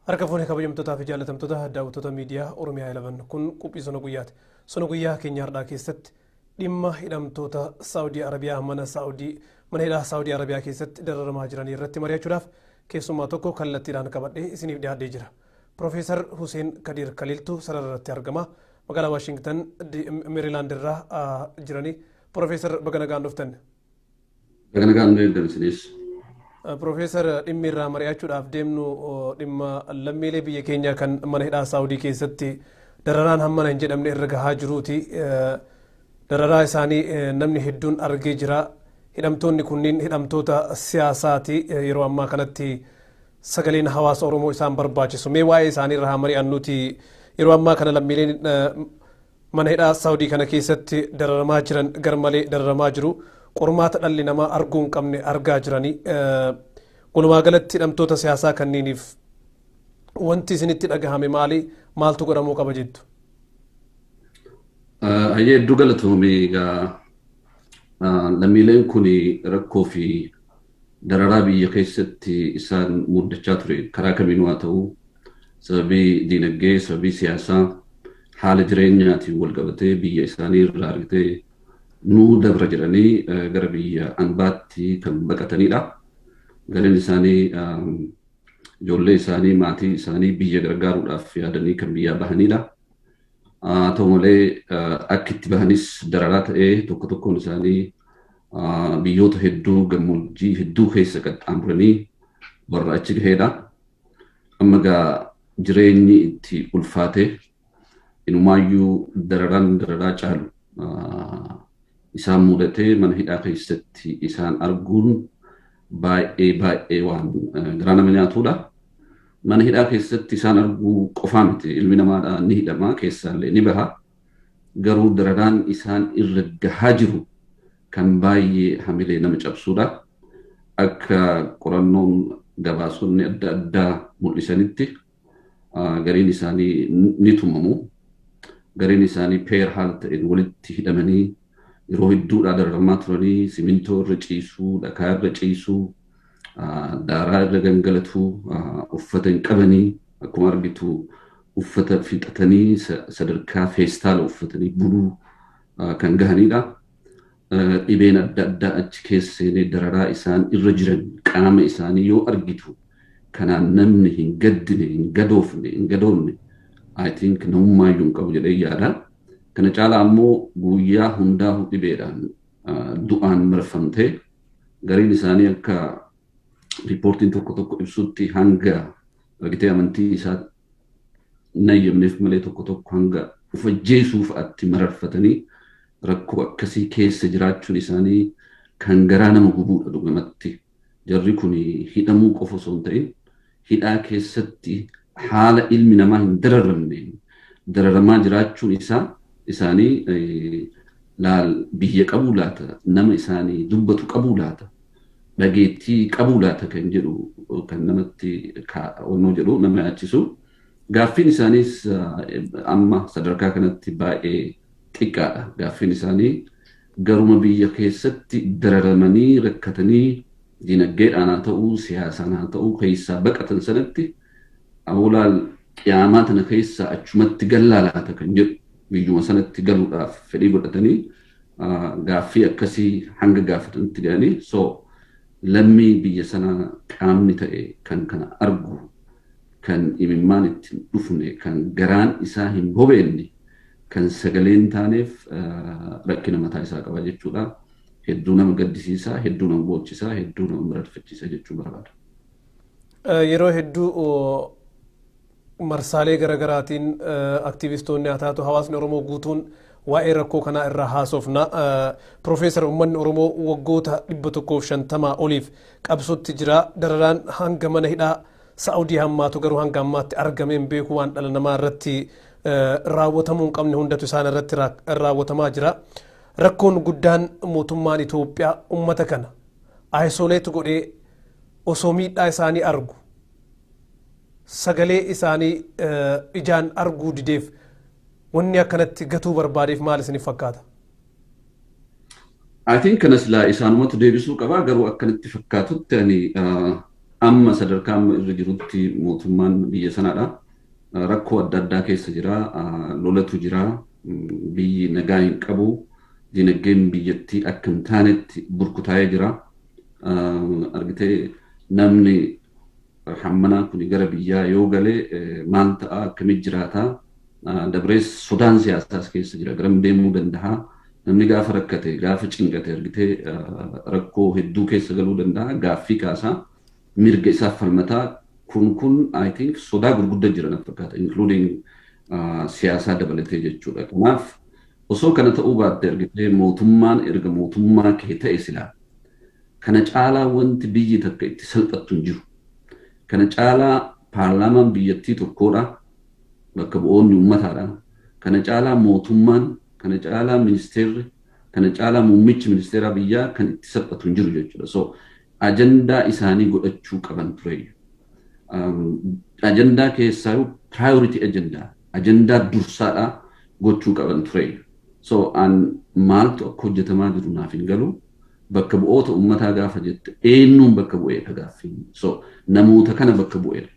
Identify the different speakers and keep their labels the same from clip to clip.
Speaker 1: Harka fuunee kabajamtootaa fi jaallatamtoota daawwattoota miidiyaa Oromiyaa 11 kun qophii sona guyyaati. Sona guyyaa keenya har'aa keessatti dhimma hidhamtoota Saawudii Arabiyaa mana hidhaa Saawudii Arabiyaa keessatti dararamaa jiran irratti mari'achuudhaaf keessummaa tokko kallattiidhaan qabadhee isiniif dhiyaadhee jira. Profeesar Huseen Kadir Kaliltuu sarara irratti argama. Magaalaa Waashingtan Meerilaand irraa jiranii. Profeesar Baganagaan dhuftan.
Speaker 2: Baganagaan deemsinis.
Speaker 1: Profeesar dhimmi irraa mari'achuudhaaf deemnu dhimma lammiilee biyya keenya kan mana hidhaa Saawudii keessatti dararaan hammana hin jedhamne irra gahaa jiruuti. Dararaa isaanii namni hedduun argee jira. Hidhamtoonni kunniin hidhamtoota siyaasaati. Yeroo ammaa kanatti sagaleen hawaasa Oromoo isaan barbaachisu. Mee waa'ee isaanii irraa mari'annuti. Yeroo ammaa kana lammiileen mana hidhaa Saawudii kana keessatti dararamaa jiran garmalee dararamaa jiru. Qormaata dhalli namaa arguu hin qabne argaa jiranii. Walumaa galatti hidhamtoota siyaasaa kanniiniif wanti isinitti dhagahame maali? Maaltu godhamuu qaba jettu?
Speaker 2: Hedduu galatoomii egaa lammiileen kun rakkoo fi dararaa biyya keessatti isaan muddachaa ture karaa kamiinuu haa ta'u sababii diinagdee, sababii siyaasaa haala jireenyaatiin wal qabatee biyya isaanii irraa argatee nuu dabra jedhanii gara biyya albaatti kan baqatanidha. Gareen isaanii ijoollee isaanii maatii isaanii biyya gargaaruudhaaf yaadanii kan biyyaa bahanidha. Haa ta'u malee akka itti bahanis dararaa ta'ee tokko tokkoon isaanii biyyoota hedduu gammoojjii hedduu keessa qaxxaamuranii warra achi gaheedha. Amma egaa jireenyi itti ulfaate inumaayyuu dararaa caalu isaan mudatee mana hidhaa keessatti isaan arguun baay'ee waan garaa nama nyaatudha. Mana hidhaa keessatti isaan arguu qofaa miti ilmi namaadhaa ni hidhama keessaallee ni baha. Garuu dararaan isaan irra gahaa jiru kan baay'ee hamilee nama cabsuudha. Akka qorannoon gabaasonni adda addaa mul'isanitti gariin isaanii ni tumamu. Gariin isaanii peer haala ta'een walitti hidhamanii yeroo hedduudhaa dararamaa turanii simintoo irra ciisuu, dhakaa irra ciisuu, daaraa irra gangalatuu, uffata hin qabanii akkuma argitu uffata fixatanii sadarkaa feestaala uffatanii buluu kan gahanidha. Dhibeen adda addaa achi keessee dararaa isaan irra jiran qaama isaanii yoo argitu kanaan namni hin gaddine, hin gadoofne I think namummaayyu hin qabu jedhee yaada. Kana caalaa ammoo guyyaa hundaa dhibeedhaan du'aan marfamtee gariin isaanii akka riipoortiin tokko ibsutti hanga argitee amantii isaa nayyamneef malee tokko hanga ufajjeesuuf atti mararfatanii rakkoo akkasii keessa jiraachuun isaanii kan garaa nama gubuudha dhugumatti. Jarri kun hidhamuu qofa osoo hin ta'in hidhaa keessatti haala ilmi namaa hin dararamne dararamaa jiraachuun isaanii biyya qabuu laata, nama isaanii dubbatu qabuu laata, dhageettii qabuu laata kan jedhu kan namatti onnoo jedhu nama yaachisu. Gaaffiin isaaniis amma sadarkaa kanatti baay'ee xiqqaadha. Gaaffiin isaanii garuma biyya keessatti dararamanii rakkatanii dinagdeedhaan haa ta'uu siyaasaan haa ta'uu keessaa baqatan sanatti awwaal qiyaamaa tana keessaa achumatti gallaalaata kan jedhu biyyuma sanatti galuudhaaf fedhii godhatanii gaaffii akkasii hanga gaafatanitti ga'anii lammii biyya sanaa qaamni ta'e kan kana argu kan imimmaan itti dhufne kan garaan isaa hin bobeenne kan sagaleen taaneef rakkina mataa isaa qaba jechuudha. Hedduu nama gaddisiisaa, hedduu nama boonchisaa, hedduu nama miraatfachiisa jechuu barbaada.
Speaker 1: Yeroo hedduu marsaalee garaagaraatiin aktivistoonni haa taatu hawaasni Oromoo guutuun waa'ee rakkoo kanaa irraa haasofna. Profeesar uummanni Oromoo waggoota 150 oliif qabsootti jira. Dararaan hanga mana hidhaa Saa'udii hammaatu garuu hanga ammaatti argameen beeku waan dhala namaa irratti raawwatamuu hin qabne hundatu isaan irratti raawwatamaa jira. Rakkoon guddaan mootummaan Itoophiyaa uummata kana aisoleet godhee osoo miidhaa isaanii argu sagalee isaanii ijaan arguu dideef wanni akkanatti gatuu barbaadeef maal isiniif fakkaata?
Speaker 2: I think kanas laa isaanumatu deebisuu qabaa garuu akkanatti fakkaatutti ani amma sadarkaa amma irra jirutti mootummaan biyya sanaadha. Rakkoo adda addaa keessa jira, lolatu jira, biyyi nagaa hin qabu, dinagdeen biyyattii akka hin taanetti burkutaa'ee jira. Argitee namni hammanaa kun gara biyyaa yoo galee maal ta'a akkamit jiraata dabrees sodaan siyaasaas keessa jira garam deemuu danda'a. Namni gaafa rakkate gaafa cinqate argitee rakkoo hedduu keessa galuu danda'a. Gaaffii kaasaa mirga isaa falmataa kun I think sodaa gurguddaa jira natti fakkaata including siyaasaa dabalatee jechuudha. Kanaaf osoo kana ta'uu baatte argitee mootummaan erga mootummaa kee ta'e silaa kana caalaa wanti biyyi takka itti salphattu hin jiru. Kana caalaa paarlaamaan biyyattii tokkodha. Bakka bu'oonni uummataadha. Kana caalaa mootummaan, kana caalaa ministeerri, kana caalaa muummichi ministeeraa biyyaa kan itti salphatu hin jiru jechuudha. So ajandaa isaanii godhachuu qaban ture. Ajandaa keessaa priority ajandaa dursaadha gochuu qaban ture. So maaltu akka hojjetamaa jiru naaf hin galu. Bakka bu'oota uummataa gaafa jette eenyuun bakka bu'eedha gaaffiin. So namoota kana bakka bu'eedha.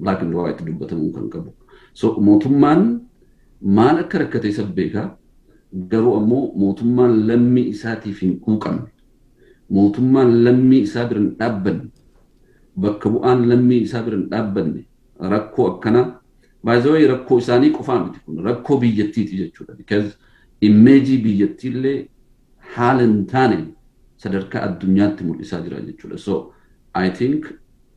Speaker 2: Black and white dubbatamuu kan qabu. So mootummaan maal akka rakkate isa beekaa. Garuu ammoo mootummaan lammii isaatiif hin quuqamne. Mootummaan lammii isaa bira hin dhaabbanne. Bakka bu'aan lammii isaa bira hin dhaabbanne. Rakkoo akkana by the way rakkoo isaanii qofaa miti kun rakkoo biyyattiiti jechuudha. Because immeejii biyyattiillee haala hin taane sadarkaa addunyaatti mul'isaa jira jechuudha. So I think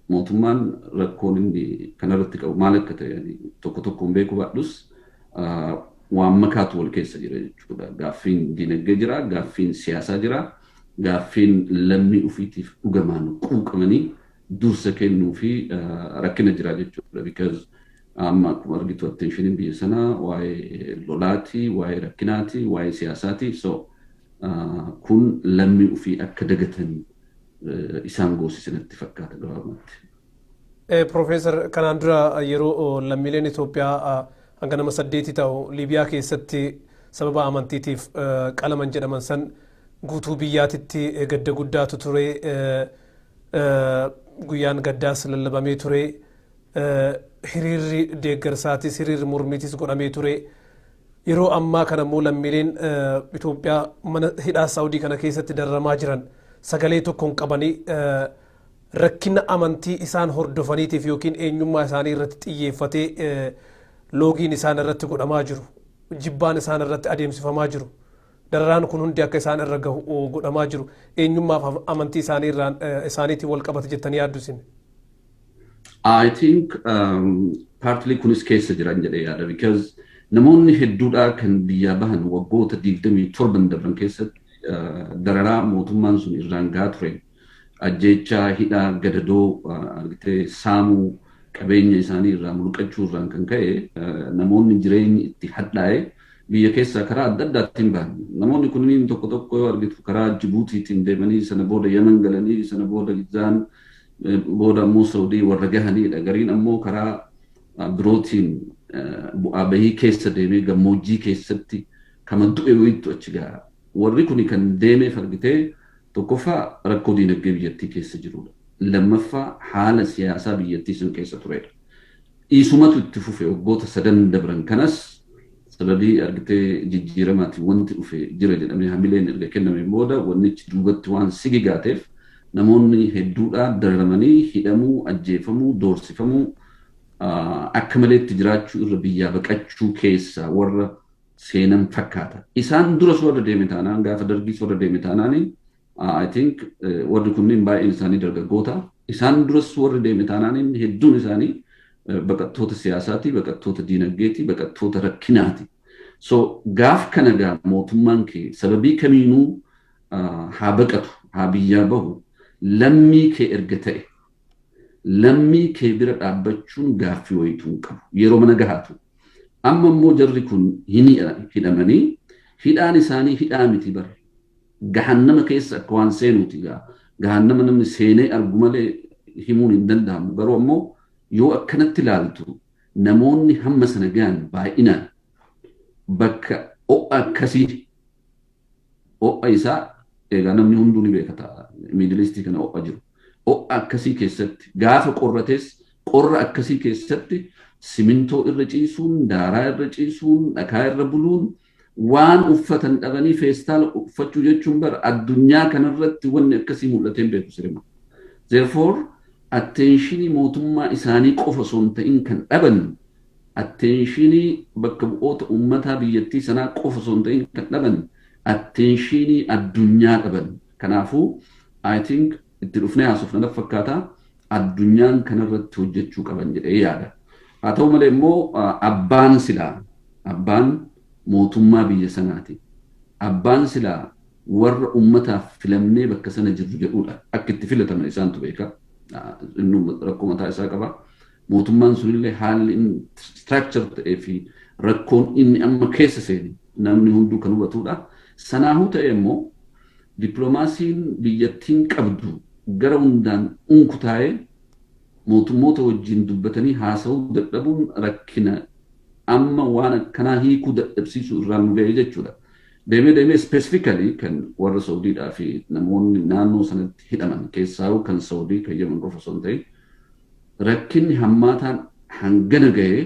Speaker 2: mootummaan rakkoon inni kanarratti qabu maal akka ta'e tokko tokkoon beekuu baadhus waan makaatu wal keessa jira jechuudha. Gaaffiin dinagdee jira, gaaffiin siyaasaa jira, gaaffiin lammii ofiitiif dhugamaan quuqamanii dursa kennuu fi rakkina jira jechuudha. Because amma akkuma argitu attention biyya sanaa waa'ee lolaati, waa'ee rakkinaati, waa'ee siyaasaati. So kun lammii ofii akka dagatan isaan goosisanatti fakkaata gabaabumatti.
Speaker 1: Profeesar kanaan dura yeroo lammiileen Itoophiyaa hanga nama 8 ta'u Liibiyaa keessatti sababa amantiitiif qalaman jedhaman san guutuu biyyaatitti gadda guddaatu ture. Guyyaan gaddaas lallabamee ture. Hiriirri deeggarsaatis hiriirri mormiitis godhamee ture. Yeroo ammaa kana immoo lammiileen Itoophiyaa mana hidhaa Saawudii kana keessatti dararamaa jiran sagalee tokkoon qabanii rakkina amantii isaan hordofaniitiif yookiin eenyummaa isaanii irratti xiyyeeffatee loogiin isaan irratti godhamaa jiru. Jibbaan isaan irratti adeemsifamaa jiru. Dararaan kun hundi akka isaan irra gahu godhamaa jiru. Eenyummaaf amantii isaaniitiin wal qabate jettanii yaaddu isin?
Speaker 2: I think partly kunis keessa jiran jedhee yaada because namoonni hedduudhaa kan biyyaa bahan waggoota 27 darban keessatti dararaa mootummaan sun irraan gahaa ture. Ajjeechaa hidhaa gadadoo argitee saamuu qabeenya isaanii irraa mulqachuu irraan kan ka'e namoonni jireenyi itti hadhaa'e biyya keessaa karaa adda addaatiin bahan. Namoonni kunniin tokko tokko yoo argitu karaa Jibuutiitiin deemanii sana booda Yemen galanii sana booda Gizaan booda ammoo Saudii warra gahanidha. Gariin ammoo karaa birootiin bu'aa bahii keessa deemee gammoojjii keessatti kama du'e wayiitu achi gaha. Warri kuni kan deemeef argitee tokkoffaa rakkoo diinagdee biyyattii keessa jirudha. Lammaffaa haala siyaasaa biyyattii sun keessa turedha. Dhiisumatu itti fufe waggoota 3 dabran kanas sababii argitee jijjiiramaatiin wanti dhufe jira jedhamee hamileen erga kenname booda wannichi duubatti waan sigigaateef namoonni hedduudhaan dararamanii hidhamuu, ajjeefamuu, doorsifamuu akka maleetti jiraachuu irra biyyaa baqachuu keessa warra seenan fakkaata. Isaan duras warra deeme taanaan gaafa dargiis warra deeme taanaanii I think warri kunniin baay'een isaanii dargaggoota. Isaan duras warra deeme taanaaniin hedduun isaanii baqattoota siyaasaati, baqattoota diinagdeeti, baqattoota rakkinaati. So gaaf kana gaa mootummaan kee sababii kamiinuu haa baqatu, haa biyyaa bahu, lammii kee erga ta'e, lammii kee bira dhaabbachuun gaaffii wayituu hin qabu. Yeroo mana gahaatu. Amma immoo jarri kun hidhamanii hidhaan isaanii hidhaa miti bara. Gahannama keessa akka waan seenuuti gaa. Gahannama namni seenee argu malee himuun hin danda'amu. Garuu ammoo yoo akkanatti ilaaltu namoonni hamma sana gahan baay'inaan bakka ho'a akkasii ho'a isaa egaa namni hunduu ni beekata miidilistii kana ho'a jiru. ho'a akkasii keessatti gaafa qorrates qorra akkasii keessatti simintoo irra ciisuun, daaraa irra ciisuun, dhakaa irra buluun waan uffatan dhabanii feestaala uffachuu jechuun bara addunyaa kanarratti wanni akkasii mul'atee beeku sirima. Therefore, attentionii mootummaa isaanii qofa osoo hin ta'in kan dhaban, attentionii bakka bu'oota uummataa biyyattii sanaa qofa osoo hin ta'in kan dhaban, attentionii addunyaa dhaban. Kanaafuu, I think itti dhufnee haasofna fakkaata addunyaan kanarratti hojjechuu qaban jedhee yaada. Haa ta'u malee immoo abbaan silaa, abbaan mootummaa biyya sanaati. Abbaan silaa warra uummataaf filamnee bakka sana jirru jedhudha. Akka itti filataman isaantu beeka. Inni rakkoo mataa isaa qaba. Mootummaan sunillee haalli inni structure ta'ee fi rakkoon inni amma keessa seeni namni hunduu kan hubatudha. Sanaafuu ta'e immoo dippiloomaasiin biyyattiin qabdu gara hundaan unkutaa'ee mootummoota wajjin dubbatanii haasa'uu dadhabuun rakkina amma waan akkanaa hiikuu dadhabsiisuu irraan nu ga'ee jechuudha. Deemee specifically kan warra Saudiidhaa fi namoonni naannoo sanatti hidhaman keessaa kan Saudii kan Yemen qofa osoo hin ta'in rakkinni hammaataan hangana ga'ee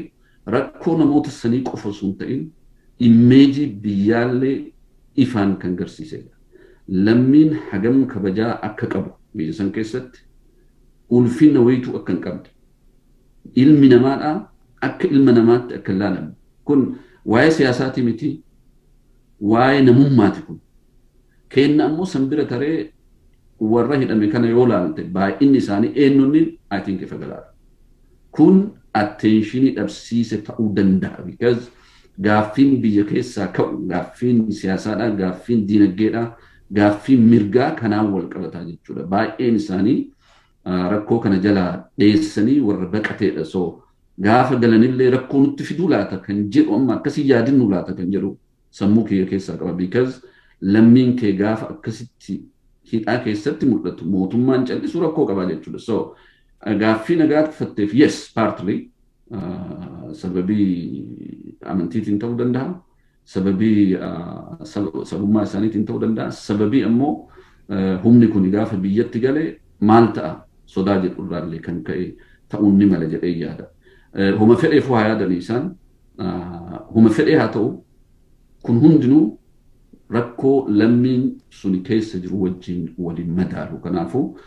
Speaker 2: rakkoo namoota sanii qofa osoo hin ta'in immeejii biyyaallee ifaan kan agarsiisedha. Lammiin hagam kabajaa akka qabu biyya san keessatti ulfina wayituu akka hin qabne ilmi namaadhaa akka ilma namaatti akka hin ilaalamu. Kun waa'ee siyaasaatii miti, waa'ee namummaati kun. Keenna ammoo sanbira taree warra hidhame kana yoo ilaalte baay'inni isaanii eenyonni I think ifa galaadha. Kun attentionii dhabsiise ta'uu danda'a. Because gaaffiin biyya keessaa ka'u, gaaffiin siyaasaadhaa, gaaffiin diinagdeedhaa, gaaffiin mirgaa kanaan wal qabataa jechuudha. Baay'een isaanii rakkoo kana jalaa dheessanii warra baqateedha. So gaafa galanillee rakkoo nutti fiduu laata kan jedhu amma akkasii yaadinnu laata kan jedhu sammuu kiyya keessaa qaba. Because lammiin kee gaafa akkasitti hidhaa keessatti mul'atu mootummaan callisuu rakkoo qabaa jechuudha. So gaaffii nagaa uffatteef yes partly sababii amantiitiin ta'uu danda'a. Sababii sabummaa isaaniitiin ta'uu danda'a. Sababii ammoo humni kun gaafa biyyatti galee maal ta'a sodaa jedhurraallee kan ka'e ta'uun ni mala jedhee yaada. Huma fedheef waa yaadanii isaan huma fedhee haa ta'u kun hundinuu rakkoo lammiin suni keessa jiru wajjin waliin madaalu. Kanaafuu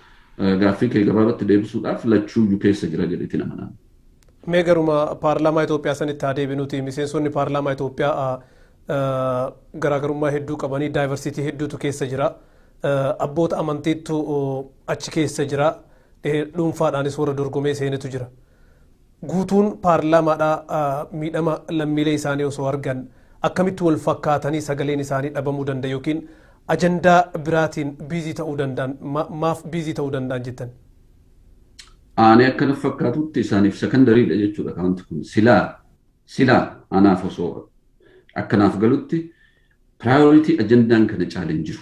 Speaker 2: gaaffii kee gabaabatti deebisuudhaaf lachuuyyuu keessa jira jedheetiin amanaan.
Speaker 1: Mee garuma paarlaamaa Itoophiyaa sanitti haa deebinuti. Miseensonni paarlaamaa Itoophiyaa garaagarummaa hedduu qabanii daayivarsiitii hedduutu keessa jira. Abboota amantiitu achi keessa jira. Dhuunfaadhaanis warra dorgomee seenetu jira. Guutuun paarlaamaadhaa miidhama lammiilee isaanii osoo argan akkamitti wal fakkaatanii sagaleen isaanii dhabamuu danda'a yookiin ajandaa biraatiin biizii ta'uu danda'an maaf biizii ta'uu danda'an jettan?
Speaker 2: Ani akkana fakkaatutti isaaniif sekandariidha jechuudha kawanti kun silaa anaaf osoo akkanaaf galutti priority ajandaan kana caaleen jiru.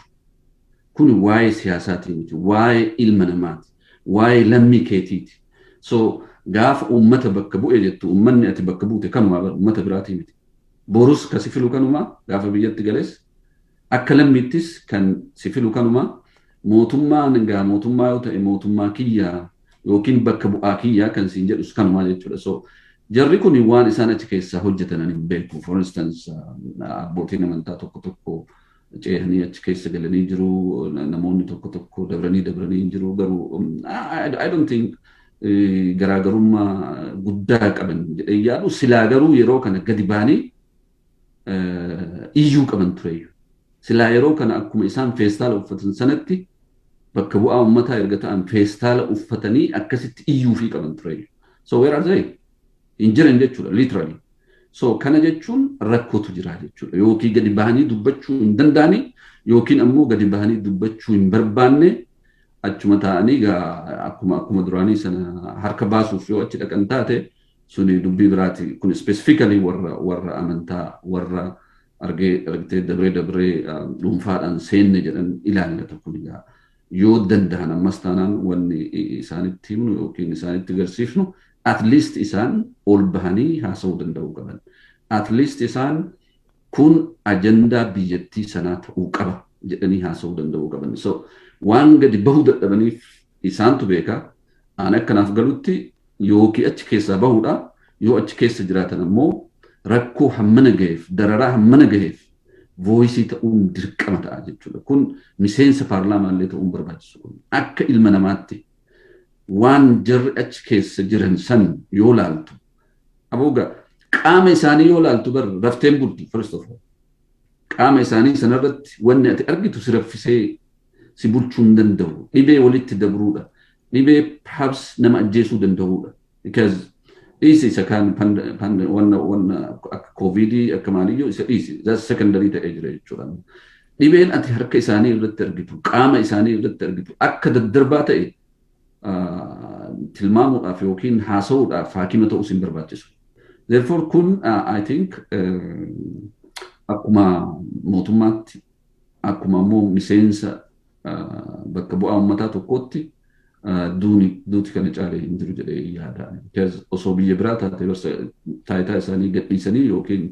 Speaker 2: Kun waa'ee siyaasaatii miti, waa'ee ilma namaati, waa'ee lammii keetiiti. So gaafa uummata bakka bu'e jettu uummanni ati bakka buute kanumaa uummata biraatii miti. Borus ka si filu kanumaa gaafa biyyatti galees akka lammiittis kan si filu kanumaa mootummaan egaa mootummaa yoo ta'e mootummaa kiyyaa yookiin bakka bu'aa kiyyaa kan siin jedhus kanumaa jechuudha. So jarri kun waan isaan achi keessaa hojjetan hin beeku. For instance abbootiin amantaa tokko tokko ceehanii achi keessa galanii jiru, namoonni tokko tokko dabranii jiru. Garuu I don't think garaagarummaa guddaa qaban jedhee yaadu. Silaa garuu yeroo kana gadi baanii iyyuu qaban tureeyyu. Silaa yeroo kana akkuma isaan feestaala uffatan sanatti bakka bu'aa uummataa erga ta'an feestaala uffatanii akkasitti iyyuu fi qaban tureeyyu. So where are they? Hin jiran jechuudha literally. So kana jechuun rakkootu jira jechuudha. Yookiin gadi bahanii dubbachuu hin danda'anii yookiin ammoo gadi bahanii dubbachuu hin barbaanne achuma ta'anii akkuma duraanii sana harka baasuuf yoo achi dhaqan taate suni dubbii biraati. Kun specifically warra amantaa warra argitee dabree dhuunfaadhaan seenne jedhan ilaallata kun egaa yoo danda'an ammas taanaan wanni isaanitti himnu yookiin isaanitti agarsiifnu at least isaan ol bahanii haasa'uu danda'uu qaban. At least isaan kun ajandaa biyyattii sanaa ta'uu qaba jedhanii haasa'uu danda'uu qaban. So waan gadi bahuu dadhabaniif isaantu beeka. Aan akkanaaf galutti yookiin achi keessaa bahuudha yoo achi keessa jiraatan ammoo rakkoo hammana gaheef dararaa hammana gaheef voisii ta'uun dirqama ta'a jechuudha. Kun miseensa paarlaamaa illee ta'uun barbaachisu kun akka ilma namaatti waan jarri achi keessa jiran san yoo laaltu abooga qaama isaanii yoo laaltu bar rafteen bulti first of all qaama isaanii sanarratti wanni ati argitu si raffisee si bulchuu hin danda'u dhibee walitti dabruudha dhibee perhaps nama ajjeesuu danda'uudha because easy sakan wanna akka covid akka maaliyyoo isa easy that's secondary ta'ee jira jechuudha. Dhibeen ati harka isaanii irratti argitu qaama isaanii irratti argitu akka daddarbaa ta'e tilmaamuudhaaf yookiin haasa'uudhaaf haakima ta'uu sin barbaachisu. Therefore kun I think akkuma mootummaatti akkuma immoo miseensa bakka bu'aa uummataa tokkootti duuti kana caalee hin jiru jedhee yaada. Osoo biyya biraa taate taayitaa isaanii gadhiisanii yookiin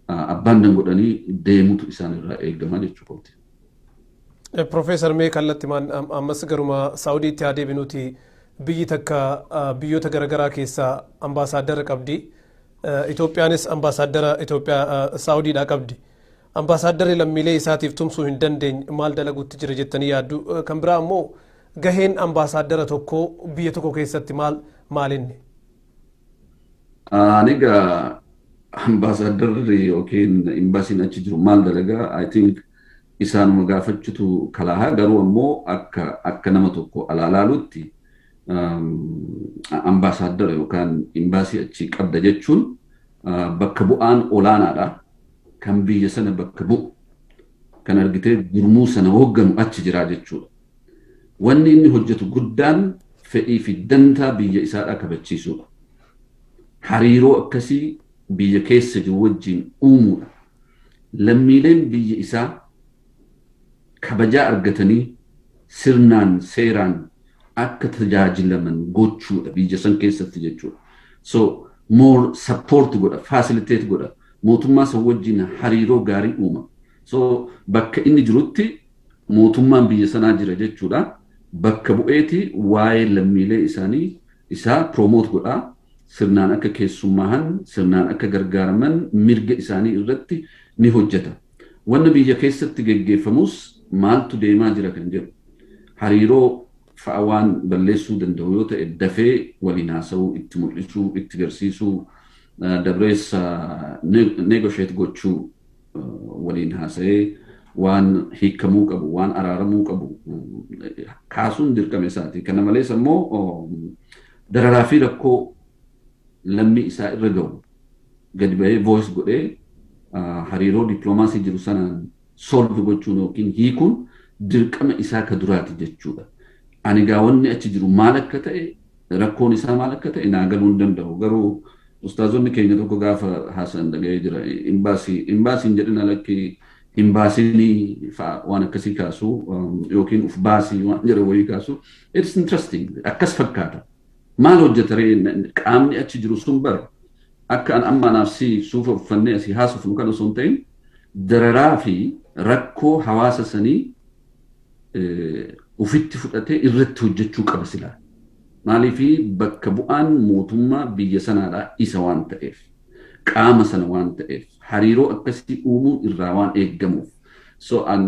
Speaker 2: abbaan dangodhanii deemutu isaanirraa eegama jechuudha.
Speaker 1: Profeesar mee kallattii ammas garuma Saawudiitti haa deebinuti biyyi takka biyyoota garaagaraa keessaa ambaasaaddara qabdi. Itoophiyaanis ambaasaaddara Saawudiidhaa qabdi. Ambaasaadarri lammiilee isaatiif tumsuu hin dandeenye maal dalaguutti jira jettanii yaaddu. Kan biraa ammoo gaheen ambaasaaddara tokko biyya tokko keessatti maalinni?
Speaker 2: Aniga ambaasaaddarri yookiin imbaasiin achi jiru maal dalagaa I think isaanuma gaafachutu kalaahaa garuu ammoo akka nama tokko alaalaalutti ambaasaaddara yookaan imbaasii achi qabda jechuun bakka bu'aan olaanaadha. Kan biyya sana bakka bu'u kan argitee gurmuu sana hoogganu achi jira jechuudha. Wanni inni hojjetu guddaan fedhii fi dantaa biyya isaadhaa kabachiisuudha. Hariiroo akkasii biyya keessa jiru wajjin uumuudha. Lammiileen biyya isaa kabajaa argatanii sirnaan seeraan akka tajaajilaman gochuudha biyya san keessatti jechuudha. So more support godha, facilitate godha. Mootummaa san wajjin hariiroo gaarii uuma. So bakka inni jirutti mootummaan biyya sanaa jira jechuudha. Bakka bu'eeti waa'ee lammiilee isaanii isaa promote godhaa. Sirnaan akka keessummaan, sirnaan akka gargaaraman mirga isaanii irratti ni hojjeta. Wanna biyya keessatti geggeeffamus maaltu deemaa jira kan jedhu. Hariiroo fa'a waan balleessuu danda'u yoo ta'e dafee waliin haasa'uu, itti mul'isuu, itti garsiisuu, dabrees negotiate gochuu waliin haasa'ee waan hiikamuu qabu, waan araaramuu qabu kaasuun dirqama isaati. Kana malees ammoo dararaa fi rakkoo lammii isaa irra ga'u gadi ba'ee voice godhee hariiroo dippiloomaasii jiru sanaan solve gochuun yookiin hiikuun dirqama isaa ka duraati jechuudha. Ani gaawwanni achi jiru maal akka ta'e rakkoon isaa maal akka ta'e naa galuu hin danda'u. Garuu ustaazonni keenya tokko gaafa haasan dhaga'ee jira. Imbaasiin jedhina lakki imbaasiin waan akkasii kaasu yookiin uf baasii waan jedha wayii kaasu. It's interesting. Akkas fakkaata. Maal hojjetaree qaamni achi jiru sun bara akka an amma naafsi suufa uffannee asii haasofnu kan osoo hin ta'in dararaa fi rakkoo hawaasa sanii ufitti fudhatee irratti hojjechuu qaba silaa. Maaliifi bakka bu'aan mootummaa biyya sanaadhaa isa waan ta'eef qaama sana waan ta'eef hariiroo akkasii uumuun irraa waan eeggamuuf so an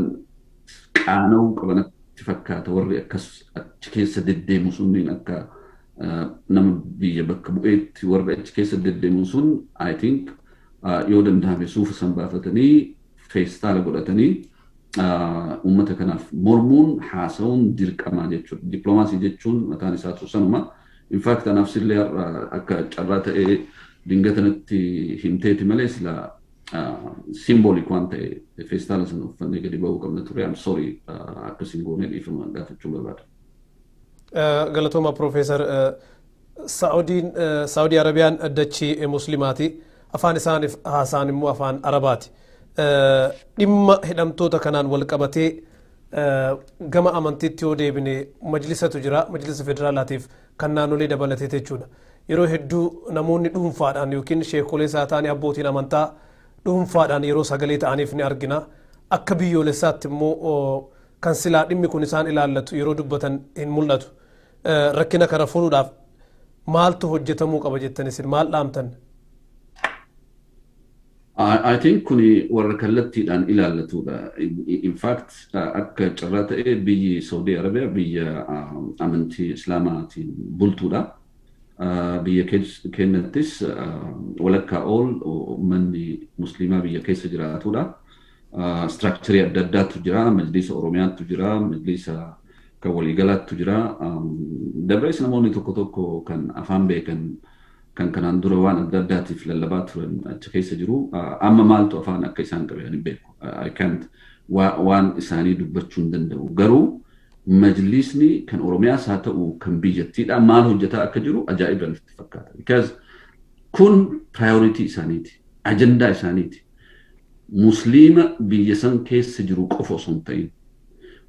Speaker 2: qaana'uu qabanatti fakkaata warri akkas achi keessa deddeemu sunniin akka nama biyya bakka bu'eetti warri achi keessa deddeemu sun I think yoo danda'ame suufa san baafatanii feestaala godhatanii ummata kanaaf mormuun haasa'uun dirqamaa jechuudha. Dippiloomaasii jechuun mataan isaatu sanuma. In fact anaaf sillee akka carraa ta'ee dingatanatti himteeti malee sila symbolic waan ta'e feestaala sana uffannee gadi ba'uu qabna ture. I'm sorry akkasiin goonee dhiifama gaafachuu barbaada.
Speaker 1: Galatooma Profeesar Saawudii Arabiyaan dachii muslimaati. Afaan isaaniif haasaan immoo afaan Arabaati. Dhimma hidhamtoota kanaan wal qabatee gama amantiitti yoo deebine majlisatu jira, majlisa federaalaatiif kan naannolee dabalatee jechuudha. Yeroo hedduu namoonni dhuunfaadhaan yookiin sheekolee isaa ta'anii abbootiin amantaa dhuunfaadhaan yeroo sagalee ta'aniif ni argina. Akka biyyoolessaatti immoo kan silaa dhimmi kun isaan ilaallatu yeroo dubbatan hin mul'atu. rakkina kana furuudhaaf maaltu hojjetamuu qaba jettanii isin maal dhaamtan?
Speaker 2: I think kuni warra kallattiidhaan ilaallatudha. In fact, akka carraa ta'e biyyi Saudi Arabia biyya amantii Islaamaatiin bultuudha. Biyya keenyattis walakkaa ol uummanni Musliimaa biyya keessa jiraatudha. Structure adda addaatu jira, majlisa Oromiyaatu jira, majlisa kan waliigalaatu jira. Dabrees namoonni tokko tokko kan afaan beekan kan kanaan dura waan adda addaatiif lallabaa turan achi keessa jiru. Amma maaltu afaan akka isaan qaban hin beeku. I can't waan isaanii dubbachuu hin danda'u. Garuu majlisni kan Oromiyaas haa ta'u kan biyyattiidha maal hojjetaa akka jiru ajaa'iba natti fakkaata. Because kun priority isaaniiti, ajandaa isaaniiti. Musliima biyya san keessa jiru qofa osoo hin ta'in,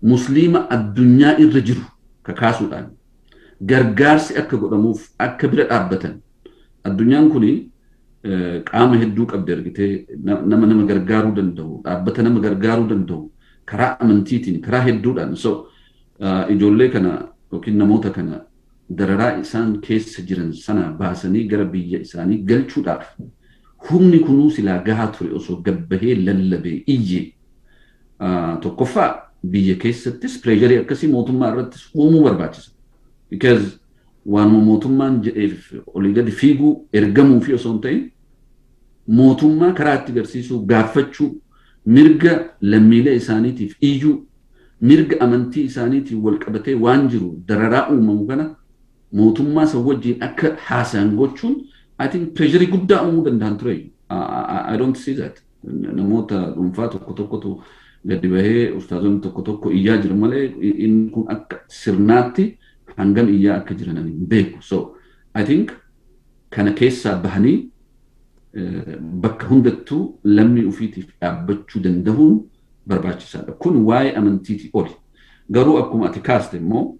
Speaker 2: Musliima addunyaa irra jiru kakaasuudhaan gargaarsi akka godhamuuf akka bira dhaabbatan. Addunyaan kuni qaama hedduu qabdi argitee nama gargaaruu danda'u, dhaabbata nama gargaaruu danda'u karaa amantiitiin, karaa hedduudhaan. So ijoollee kana yookiin namoota kana dararaa isaan keessa jiran sana baasanii gara biyya isaanii galchuudhaaf humni kunuu silaa gahaa ture osoo gabbahee lallabee iyyee tokkoffaa biyya keessattis pireesharii akkasii mootummaa irrattis uumuu barbaachisa. Because waan mootummaan jedheef olii gadi fiiguu ergamuu fi osoo hin ta'in mootummaa karaa itti agarsiisuu gaafachuu mirga lammiilee isaaniitiif iyyuu mirga amantii isaaniitiif wal qabatee waan jiru dararaa uumamu kana mootummaa san wajjin akka haasa'an gochuun I think pireesharii guddaa uumuu danda'an ture. I don't see that. Namoota dhuunfaa tokko tokkotu gadi bahee ustaazonni tokko tokko iyyaa jiran malee inni kun akka sirnaatti hangam iyyaa akka jiran hin beeku. So I think kana keessaa bahanii bakka hundattuu lammii ofiitiif dhaabbachuu danda'uun barbaachisaadha. Kun waa'ee amantiiti oli. Garuu akkuma ati kaaste immoo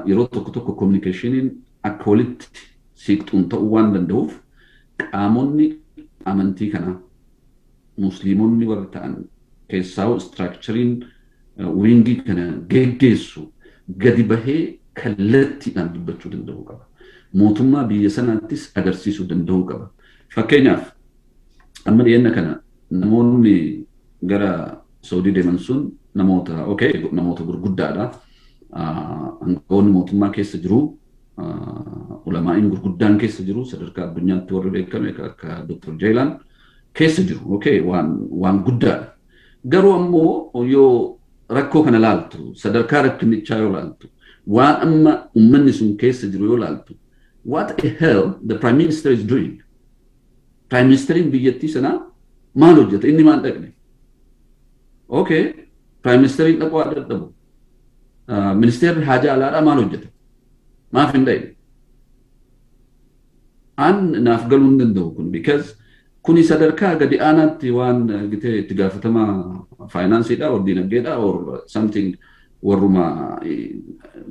Speaker 2: yeroo tokko tokko communicationin akka walitti siqxuun ta'uu waan danda'uuf qaamonni amantii kana musliimonni warra ta'an keessaa structurein wingii kana geggeessu gadi bahee kallattiidhaan dubbachuu danda'uu qaba. Mootummaa biyya sanaattis agarsiisuu danda'uu qaba. Fakkeenyaaf amma dhiyeenya kana namoonni gara Saudii deeman sun namoota gurguddaadha. Hangafoonni mootummaa keessa jiru, ulamaa'iin gurguddaan keessa jiru, sadarkaa addunyaatti warri beekame akka Dr. Jailan keessa jiru. Waan guddaadha. Garuu ammoo yoo rakkoo kana laaltu, sadarkaa rakkinichaa yoo laaltu, waan amma uummanni sun keessa jiru yoo laaltu, what the hell the Prime Minister is doing? Prime Ministerin biyyattii sanaa maal hojjeta? Inni maal dhaqne? Prime Ministerin dhaquu adda addabu. Ministeerri haajaa alaadhaa maal hojjeta? Maaf hin dhaqne? Naaf galuu hin danda'u kun because kuni sadarkaa gadi aanaatti waan gitee itti gaafatamaa faayinaansiidha or dinagdeedha or something warruma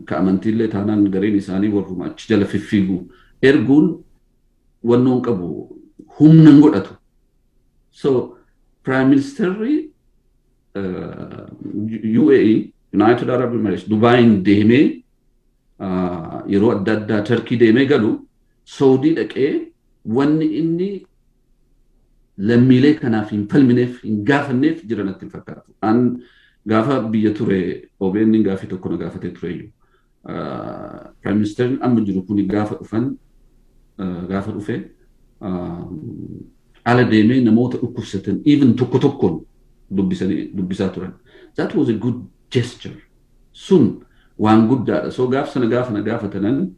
Speaker 2: ka amantiillee taanaan gariin isaanii warruma achi jala fiffiiguu erguun wannoon qabu humna godhatu. So Prime Ministerri UAE United Arab Emirates Dubaayin deemee yeroo adda addaa Turkii deemee galu Saudii dhaqee wanni inni lammiilee kanaaf hin falmineef hin gaafanneef jiranatti hin fakkaatu. Gaafa biyya ture OBN gaafii tokko na gaafatee tureyyuu. Prime Ministerin amma jiru kuni gaafa dhufe ala deemee namoota dhukkubsatan even tokko tokkoon dubbisaa turan. That was a good gesture. Sun waan guddaadha. So gaafa sana gaafa na gaafatanan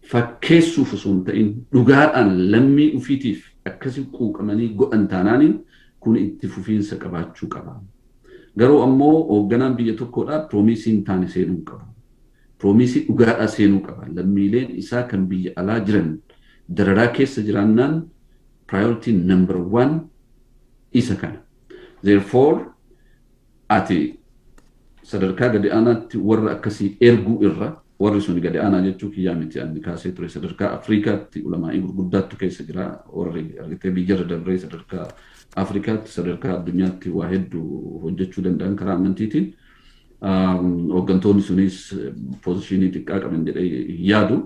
Speaker 2: fakkeessuuf osoo hin ta'in dhugaadhaan lammii ufiitiif akkasii quuqamanii godhan taanaaniin kun itti fufiinsa qabaachuu qaba. Garuu ammoo hoogganaan biyya tokkodhaa piroomisii hin taane seenuu qaba. Piroomisii dhugaadhaa seenuu qaba. Lammiileen isaa kan biyya alaa jiran dararaa keessa jiraannaan priority number 1 isa kana. Therefore ati sadarkaa gadi aanaatti warra akkasii erguu irra warri sun gadi aanaa jechuu kiyyaa miti ani kaasee ture sadarkaa Afrikaatti ulamaa'ii gurguddaattu keessa jira warri argitee biyyarra dabree sadarkaa Afrikaatti sadarkaa addunyaatti waa hedduu hojjechuu danda'an karaa amantiitiin hooggantoonni sunis poozishinii xiqqaa qaban jedhee yaadu.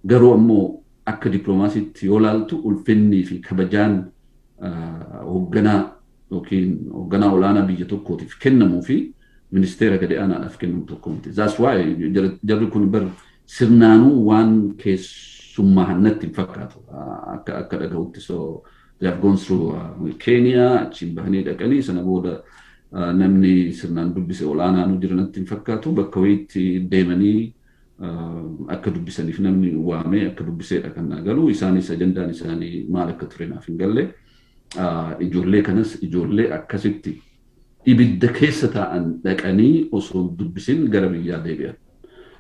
Speaker 2: Garuu ammoo akka dippiloomaasiitti yoo ilaaltu ulfinnii fi kabajaan hoogganaa yookiin hoogganaa olaanaa biyya tokkootiif kennamuu fi ministeera gadi aanaadhaaf kennamu tokko miti. That's why jarri kun bar sirnaanuu waan keessummaa natti hin fakkaatu akka dhagahutti. So they have gone through Kenya, achiin bahanii dhaqanii sana booda namni sirnaan dubbise olaanaanuu jira natti hin fakkaatu. Bakka wayiitti deemanii akka dubbisaniif namni waamee akka dubbiseedha kan galu. Isaanis ajandaan isaanii maal akka ture naaf hin galle. Ijoollee kanas ijoollee akkasitti ibidda keessa taa'an dhaqanii osoo dubbisin gara biyyaa deebi'an.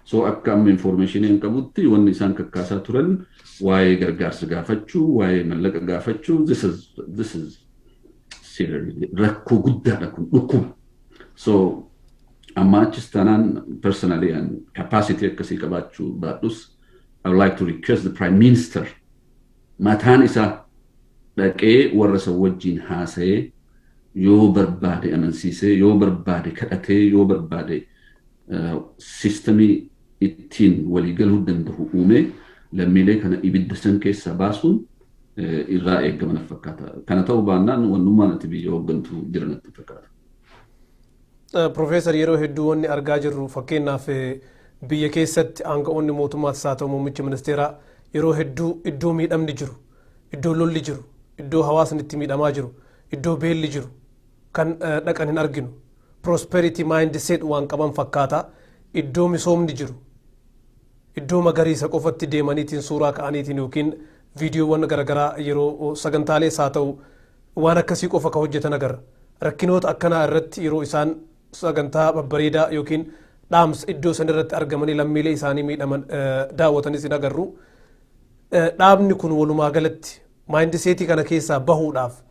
Speaker 2: So akka amma information qabutti wanni isaan kakkaasaa turan waa'ee gargaarsa gaafachuu, waa'ee mallaqa gaafachuu. This is seriously rakkoo guddaadha kun dhukkuba. So amma achis taanaan personally and capacity akkasii qabaachuu baadhus I would like to request the Prime Minister mataan isaa dhaqee warra isa wajjin haasa'ee yoo barbaade amansiisee yoo barbaade kadhatee yoo barbaade sistemii ittiin waliigaluu danda'u uumee lammiilee kana ibidda san keessaa baasuun irraa eegama fakkaata. Kana ta'uu baannaan wannummaan ati biyya hooggantu jiranatti fakkaata.
Speaker 1: Profeesar yeroo hedduu wanni argaa jirru fakkeenyaaf biyya keessatti aanga'oonni mootummaas haa ta'u muummichi ministeeraa yeroo hedduu iddoo miidhamni jiru, iddoo lolli jiru, iddoo hawaasni itti miidhamaa jiru, iddoo beelli jiru kan dhaqan hin arginu. Prosperity mindset waan qaban fakkaata. Iddoo misoomni jiru, iddoo magariisa qofatti deemaniitiin suuraa ka'aniitiin yookiin viidiyoowwan garaagaraa yeroo sagantaalee haa ta'u waan akkasii qofa ka hojjetan agarra. Rakkinoota akkanaa irratti yeroo isaan sagantaa babbareedaa yookiin dhaamsa iddoo san irratti argamanii lammiilee isaanii miidhaman daawwatanis hin agarru. Dhaabni kun walumaa galatti maayindiseetii kana keessaa bahuudhaaf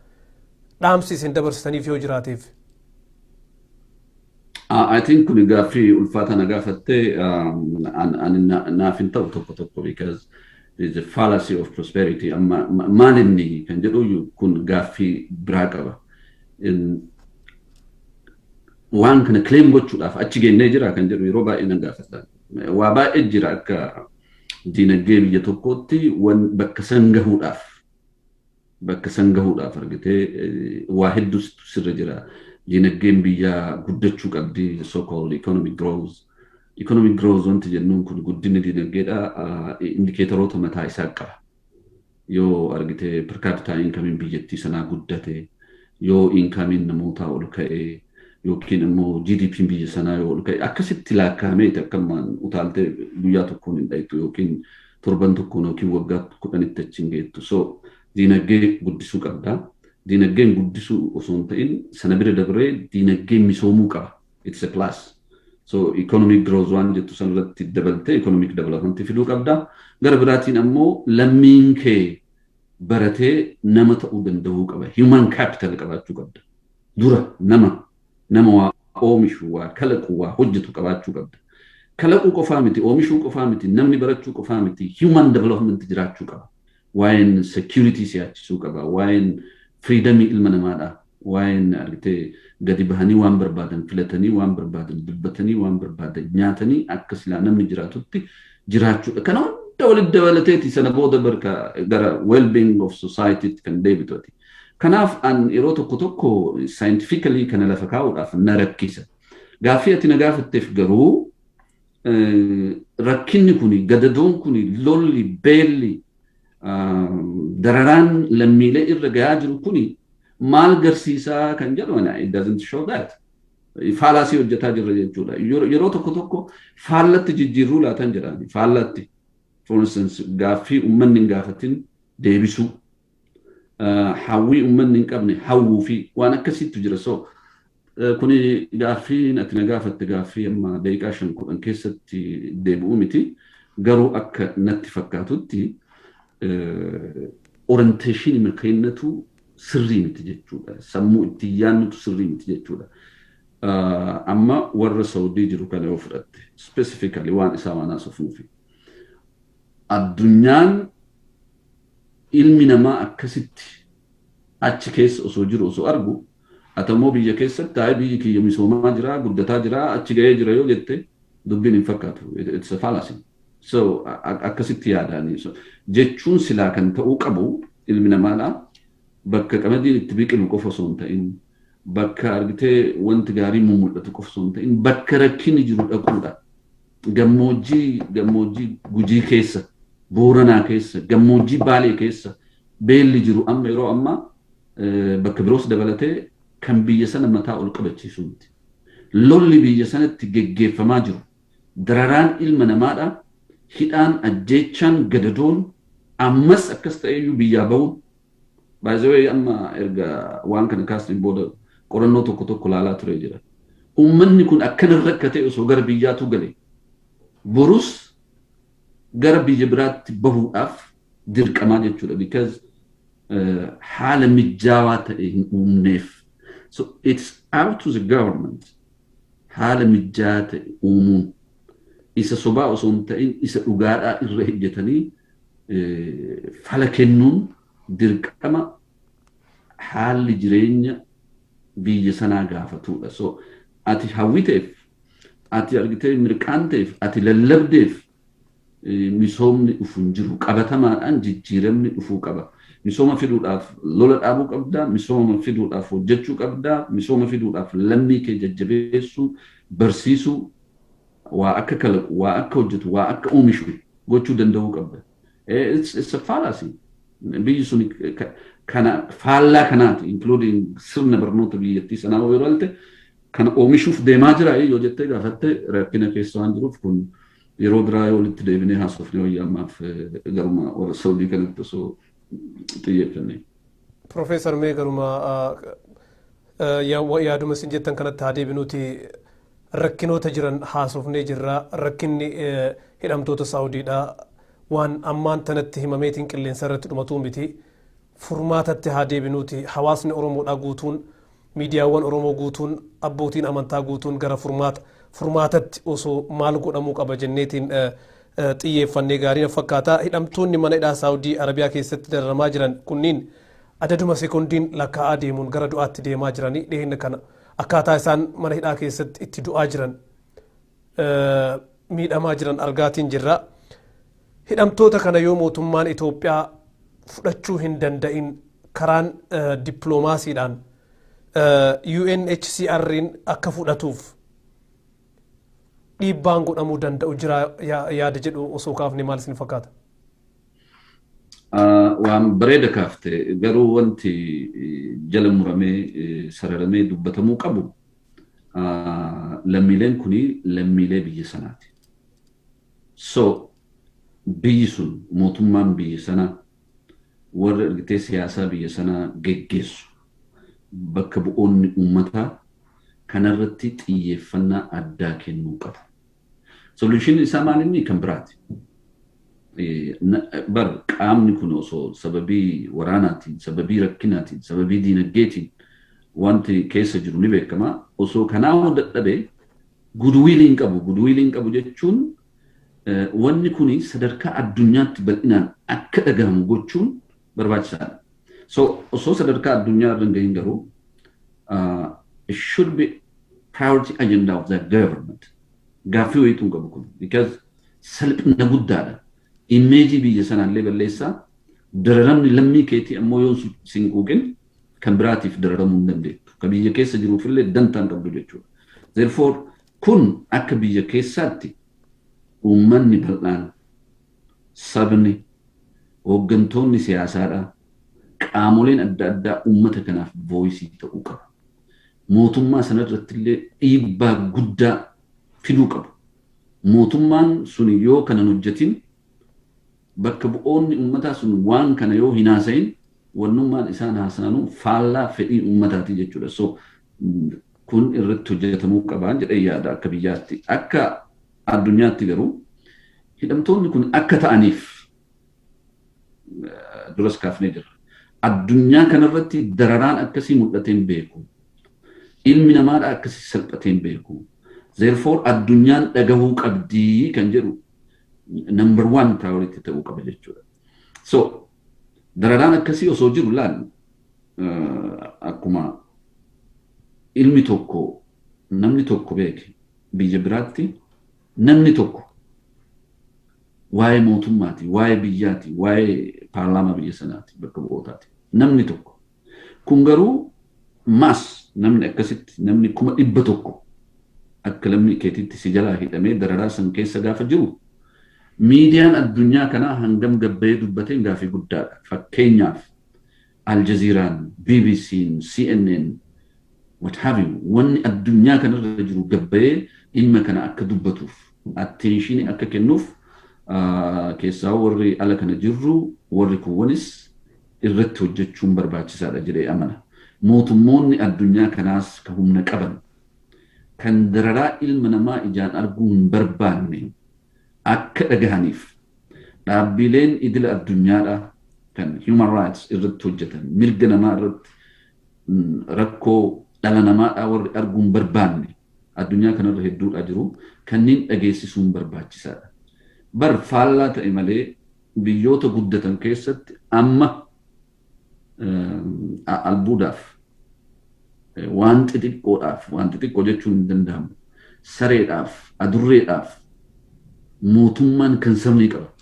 Speaker 1: dhaamsi isin dabarsitaniif yoo jiraateef.
Speaker 2: I think kun gaaffii ulfaataa na gaafattee naaf hin ta'u tokko because there is a fallacy of prosperity. Maal inni kan jedhu kun gaaffii biraa qaba. Waan kana claim gochuudhaaf achi geennee jira kan jedhu yeroo baay'ee na gaafatan. Waa baay'ee jira akka diinagdee biyya tokkootti bakka san gahuudhaaf argitee waa hedduu sirra jira. Diinagdeen biyya guddachuu qabdi, so called economic growth. Economic growth wanti jennuun kun guddinni diinagdeedha indikeetoroota mataa isaa qaba. Yoo argitee per capita income biyyattii sanaa guddate, yoo income namootaa ol ka'e, yookiin immoo GDP biyya sanaa yoo ol ka'e akkasitti laakkaamee akkamaan utaaltee guyyaa tokkoon hin dhayitu yookiin torban tokkoon yookiin waggaa 10 achi hin geettu. So diinagdee guddisuu qabda. Diinagdeen guddisuu osoo hin ta'in sana bira dabree diinagdeen misoomuu qaba. It's a plus. So economic growth waan jettu san irratti dabaltee economic development fiduu qabda. Gara biraatiin ammoo lammiin kee baratee nama ta'uu danda'uu qaba. Human capital qabaachuu qabda. Dura nama waa oomishu waa kalaqu waa hojjetu qabaachuu qabda. Kalaquu qofaa miti, oomishuu qofaa miti, namni barachuu qofaa miti, human development jiraachuu qaba. Waa'een security si'aachisuu qaba. Waa'een freedom ilma namaadha. Waa'een argitee gadi bahanii waan barbaadan filatanii waan barbaadan dubbatanii waan barbaadan nyaatanii akka silaa namni jiraatutti jiraachuudha. Kana hunda walitti dabalateeti sana booda barka gara well-being of society kan deebituuti. Kanaaf yeroo tokko scientifically kana lafa kaa'uudhaaf na rakkisa. Gaaffii ati na gaafatteef garuu rakkinni kuni gadadoon kuni lolli beelli dararaan lammiilee irra gahaa jiru kuni maal garsiisaa kan jedhu it doesn't show that. Faalaasii hojjetaa jirra jechuudha. Yeroo tokko faallatti jijjiirruu laatan jedhani. Faallatti for instance gaaffii uummanni hin gaafatin deebisuu. Hawwii uummanni hin qabne hawwuu fi waan akkasiitu jira. So kuni gaaffii ati na gaafatte gaaffii amma daqiiqaa 5 keessatti deebi'uu miti. Garuu akka natti fakkaatutti orientation mirkaneessatu sirrii miti jechuudha. Sammuu itti yaannutu sirrii miti jechuudha. Amma warra Saudii jiru kana yoo fudhatte specifically waan isaa waan haasofnuufi. Addunyaan ilmi namaa akkasitti achi keessa osoo jiru osoo argu Atammoo biyya keessatti taa'ee biyyi kiyya misoomaa jira, guddataa jira, achi ga'ee jira yoo jette dubbiin hin fakkaatu. It's a fallacy. So akkasitti yaadanii jechuun silaa kan ta'uu qabu ilmi namaadha. Bakka qamadiin itti biqilu qofa osoo hin ta'in, bakka argitee wanti gaarii mul'atu qofa osoo hin ta'in, bakka rakkinni jiru dhaquudha. Gammoojjii Gujii keessa, Booranaa keessa, gammoojjii Baalee keessa beelli jiru amma yeroo ammaa bakka biroos dabalatee kan biyya sana mataa ol qabachiisu miti. Lolli biyya sanatti geggeeffamaa jiru. Dararaan ilma namaadha. Hidhaan ajjeechaan gadadoon ammas akkas ta'eyyuu biyyaa bahuun. Baay'ee amma erga waan kana kaasneen booda qorannoo tokko laalaa ture jira. Uummanni kun akkana rakkatee osoo gara biyyaatu gale. Borus gara biyya biraatti bahuudhaaf dirqamaa jechuudha. Because haala mijaawaa ta'e hin uumneef. So it's out to the government. Haala mijaawaa ta'e uumuun. Isa sobaa osoo hin ta'in isa dhugaadhaa irra hojjetanii fala kennuun dirqama haalli jireenya biyya sanaa gaafatudha. So ati hawwiteef, ati argitee mirqaan ta'eef, ati lallabdeef misoomni dhufu hin jiru. Qabatamaadhaan jijjiiramni dhufuu qaba. Misooma fiduudhaaf lola dhaabuu qabdaa, misooma fiduudhaaf hojjechuu qabdaa, misooma fiduudhaaf lammii kee jajjabeessuu, barsiisuu, waa akka kalaqu, waa akka hojjetu, waa akka oomishu gochuu danda'uu qabda. It's a fallacy. Biyyi sun kana faallaa kanaati, including sirna barnoota biyyattii sanaa yoo ilaalte kana oomishuuf deemaa jira yoo jettee gaafatte rakkina keessa waan jiruuf kun yeroo biraa yoo walitti deebinee haasofnee wayyaa ammaaf garuma warra Saawudii kanatti osoo xiyyeeffannee.
Speaker 1: Profeesar mee garuma yaaduma isin jettan kanatti haa deebinuuti rakkinoota jiran haasofnee jirra. Rakkinni hidhamtoota Saawudiidha waan ammaan tanatti himameetiin qilleensa irratti dhumatuu miti. Furmaatatti haa deebinuuti hawaasni Oromoodhaa guutuun miidiyaawwan Oromoo guutuun abbootiin amantaa guutuun gara furmaatatti osoo maal godhamuu qaba jenneetiin xiyyeeffannee gaarii fakkaata. Hidhamtoonni mana hidhaa Saawudii Arabiyaa keessatti dararamaa jiran kunniin adaduma sekondiin lakkaa'aa deemuun gara du'aatti deemaa jiranii dhiyeenya kana akkaataa isaan mana hidhaa keessatti itti du'aa jiran miidhamaa jiran argaatiin jirra. Hidhamtoota kana yoo mootummaan Itoophiyaa fudhachuu hin danda'in karaan dippiloomaasiidhaan UNHCR'n akka fudhatuuf dhiibbaan godhamuu danda'u jira yaada jedhu osoo kaafne maal isin fakkaata?
Speaker 2: Waan bareeda kaafte garuu wanti jala muramee sararamee dubbatamuu qabu lammiileen kuni lammiilee biyya sanaati. So biyyi sun mootummaan biyya sanaa warra ergitee siyaasaa biyya sanaa geggeessu bakka bu'oonni uummataa kanarratti xiyyeeffannaa addaa kennuu qabu. Solution isaa maal inni kan biraati. Bar qaamni kun osoo sababii waraanaatiin, sababii rakkinaatiin, sababii diinagdeetiin wanti keessa jiru ni beekama. Osoo kanaa dadhabee gudwiiliin qabu. Gudwiiliin qabu jechuun wanni kuni sadarkaa addunyaatti bal'inaan akka dhagahamu gochuun barbaachisaadha. So osoo sadarkaa addunyaa irra hin gahin garuu it should be priority agenda of the government. Gaaffii wayiituun qabu kun because salphina guddaadha. Imeejii biyya sanaallee balleessaa dararamni lammii keetii ammoo yoo sin quuqin kan biraatiif dararamuu hin dandeettu. Ka biyya keessa jiruufillee dantaan qabdu jechuudha. Therefore kun akka biyya keessaatti uummanni bal'aan sabni hooggantoonni siyaasaadhaa qaamoleen adda addaa uummata kanaaf voiisii ta'uu qaba. Mootummaa sanarratti illee dhiibbaa guddaa fiduu qabu. Mootummaan sun yoo kana hojjetin bakka bu'oonni uummataa sun waan kana yoo hin haasa'in wannummaan isaan haasa'anu faallaa fedhii uummataati jechuudha. So kun irratti hojjetamuu qabaan jedhee yaada akka biyyaatti. Akka addunyaatti garuu hidhamtoonni kun akka ta'aniif duras kaafnee jirra. Addunyaa kanarratti dararaan akkasii mul'ateen beeku. Ilmi namaadha akkasii salphateen beeku. Therefore addunyaan dhagahuu qabdii kan jedhu number one priority ta'uu qaba jechuudha. So dararaan akkasii osoo jiru laal akkuma ilmi tokko namni tokko beeke biyya biraatti namni tokko waa'ee mootummaati, waa'ee biyyaati, waa'ee paarlaamaa biyya sanaati bakka bu'ootaati. Namni tokko. Kun garuu maas namni akkasitti namni 100,000 akka lammii keetiitti si jalaa hidhamee dararaa san keessa gaafa jiru miidiyaan addunyaa kanaa hangam gabbayee dubbateen gaafii guddaadha. Fakkeenyaaf Aljazeeraan, BBC'n, CNN, what have you, wanni addunyaa kanarra jiru gabbayee ilma kana akka dubbatuuf, attention akka kennuuf keessaa warri ala kana jirru warri kuwwanis irratti hojjechuun barbaachisaadha jedhee amana. Mootummoonni addunyaa kanaas ka humna qaban kan dararaa ilma namaa ijaan arguu hin barbaanne akka dhagahaniif dhaabbileen idila addunyaadha kan human rights irratti hojjetan mirga namaa irratti rakkoo dhala namaadha warri arguu hin barbaanne addunyaa kanarra hedduudha jiru kanneen dhageessisuun barbaachisaadha. Bar faallaa ta'e malee biyyoota guddatan keessatti amma albuudaaf waan xixiqqoo jechuun hin danda'amu sareedhaaf adurreedhaaf mootummaan kan sabni qaba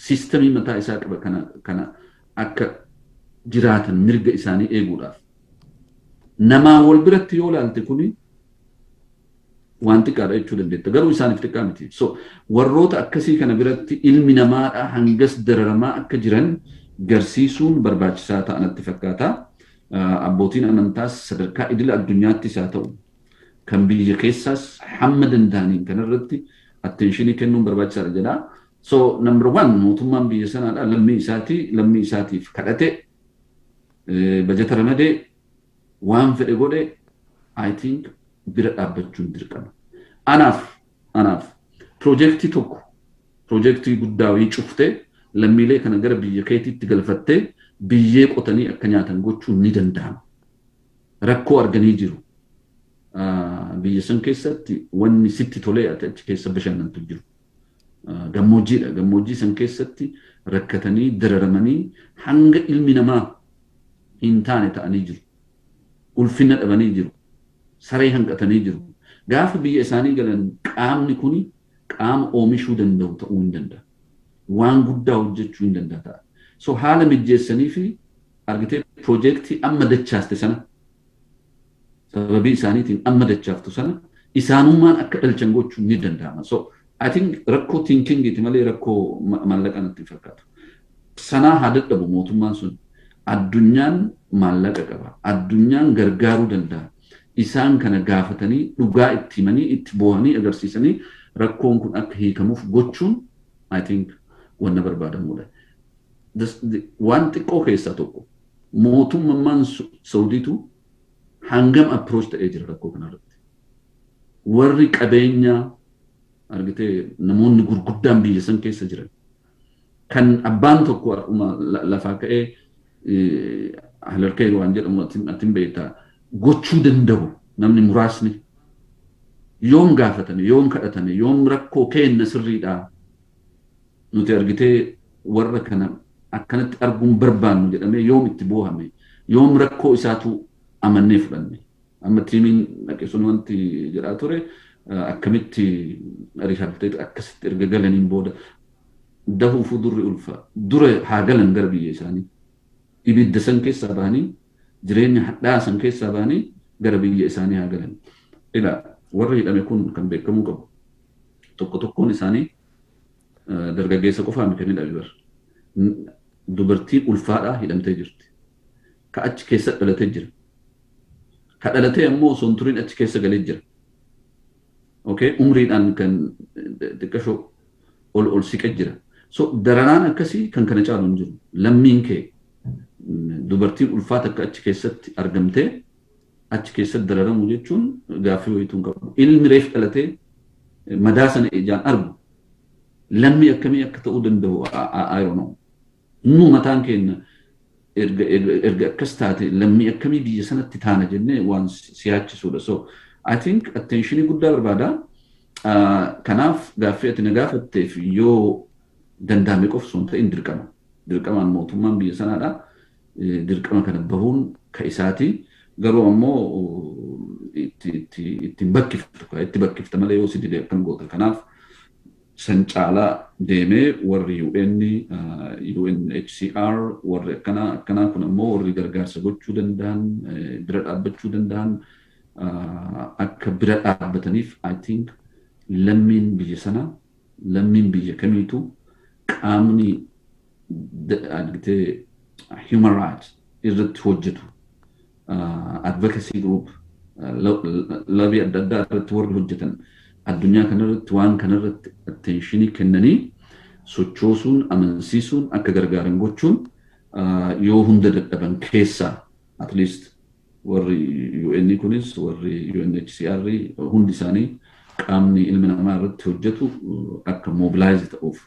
Speaker 2: siistemii mataa isaa qaba kana akka jiraatan mirga isaanii eeguudhaaf namaa wal biratti yoo ilaalte kuni waan xiqqaadha jechuu dandeetta garuu isaaniif xiqqaa miti. So warroota akkasii kana biratti ilmi namaadha hangas dararamaa akka jiran garsiisuun barbaachisaa ta'anatti fakkaata. Abbootiin amantaas sadarkaa idila addunyaattis haa ta'u kan biyya keessaas hamma danda'aniin kanarratti attentionii kennuun barbaachisaadha jedha. So number 1 mootummaan biyya sanaadha lammii isaatiif kadhate bajeta ramadee waan fedhe godhe I think bira dhaabbachuun dirqama. Anaaf piroojeektii guddaa wayii cuftee lammiilee kana gara biyya keetiitti galfattee biyyee qotanii akka nyaatan gochuun ni danda'ama. Rakkoo arganii jiru. Biyya san keessatti wanni sitti tolee achi keessa bashannantu jiru. Gammoojjiidha. Gammoojjii san keessatti rakkatanii dararamanii hanga ilmi namaa hin taane ta'anii jiru. Ulfina dhabanii jiru. Saree hanqatanii jiru. Gaafa biyya isaanii galan qaamni kuni qaama oomishuu danda'u ta'uu hin danda'a. Waan guddaa hojjechuu hin danda'a. So haala mijeessanii fi argitee piroojeektii amma dachaaste sana sababii isaaniitiin amma dachaaftu sana isaanummaan akka dhalchan gochuun ni danda'ama. So I think rakkoo tinkingiiti malee rakkoo maallaqa natti fakkaatu. Sanaa haa dadhabu mootummaan sun addunyaan maallaqa qaba. Addunyaan gargaaruu danda'a. Isaan kana gaafatanii dhugaa itti himanii itti boohanii agarsiisanii rakkoon kun akka hiikamuuf gochuun I think wanna barbaadamudha. Waan xiqqoo keessaa tokko mootummaan Saudiitu hangam approach ta'ee jira rakkoo kanarratti. Warri qabeenya argitee namoonni gurguddaan biyya san keessa jiran kan abbaan tokko lafaa ka'ee halarkee waan jedhamu atin beektaa gochuu danda'u namni muraasni yoom gaafatame yoom kadhatame yoom rakkoo kenna sirriidhaa nuti argitee warra kana akkanatti arguun barbaannu jedhamee yoom itti boohame yoom rakkoo isaatu amannee fudhanne amma tiimiin dhaqeessuun wanti jedhaa ture akkamitti riifattee akkasitti erga galaniin booda dahuufuu durri ulfa dura haa galan gara biyya isaanii ibidda san keessaa bahanii jireenya hadhaa san keessaa bahanii gara biyya isaanii haa galan. Egaa warri hidhame kun kan beekamuu qabu tokkoon isaanii dargaggeessa qofaa miti kan hidhame dubartii ulfaadhaa hidhamtee jirti. Ka achi keessa dhalatee jira. Ka dhalatee ammoo osoo hin turin achi keessa galee jira. Okay, umriidhaan kan xiqqashoo ol siqee jira. So daranaan akkasii kan kana caalu hin jiru. Lammiin kee dubartiin ulfaata akka achi keessatti argamtee achi keessatti dararamu jechuun gaaffii wayituu hin qabu. Ilmi reef dhalatee madaa sana ijaan argu lammii akkamii akka ta'uu danda'u I don't know. Nu mataan keenya erga akkas taate lammii akkamii biyya sanatti taana jennee waan siyaachisuudha. So I think attentionii guddaa barbaada. Kanaaf gaaffii ati na gaafatteef yoo danda'ame qofa osoo hin ta'in dirqama. Dirqamaan mootummaan biyya sanaadha. Dirqama kana bahuun ka isaati. garuu ammoo itti bakkifta malee yoo si dide akkam goota. Kanaaf san caalaa deemee warri UNHCR warri akkanaa kun ammoo warri gargaarsa gochuu danda'an bira dhaabbachuu danda'an akka bira dhaabbataniif I think lammiin biyya sanaa lammiin biyya kamiitu qaamni human rights irratti hojjetu advocacy group lobby adda addaa irratti warri hojjetan addunyaa kanarratti waan kanarratti attentionii kennanii sochoosuun amansiisuun akka gargaaran gochuun yoo hunda dadhaban keessaa at least warri UN kunis warri UNHCR hundi isaanii qaamni ilma namaa irratti hojjetu akka mobilize ta'uuf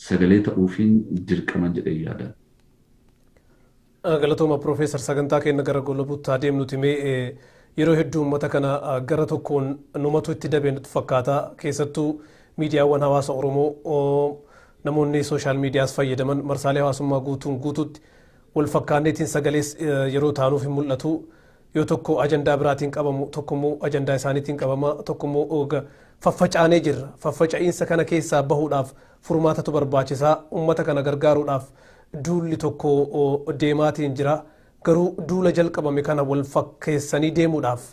Speaker 2: sagalee ta'uufiin dirqama jedhee yaada.
Speaker 1: Galatooma Profeesar sagantaa keenya gara goolabuutti adeemnuti mee yeroo hedduu uummata kana gara tokkoon numatu itti dabeenutu fakkaata keessattuu miidiyaawwan hawaasa Oromoo namoonni sooshaal miidiyaas fayyadaman marsaalee hawaasummaa guutuutti wal fakkaanneetiin sagalee yeroo taanuuf hin mul'atu yoo tokko ajandaa biraatiin qabamu tokkommoo ajandaa isaaniitiin qabama tokkommoo faffacaanee jirra faffaca'iinsa kana keessaa bahuudhaaf furmaatatu barbaachisaa uummata kana gargaaruudhaaf duulli tokko deemaatiin jira garuu duula jalqabame kana wal fakkeessanii deemuudhaaf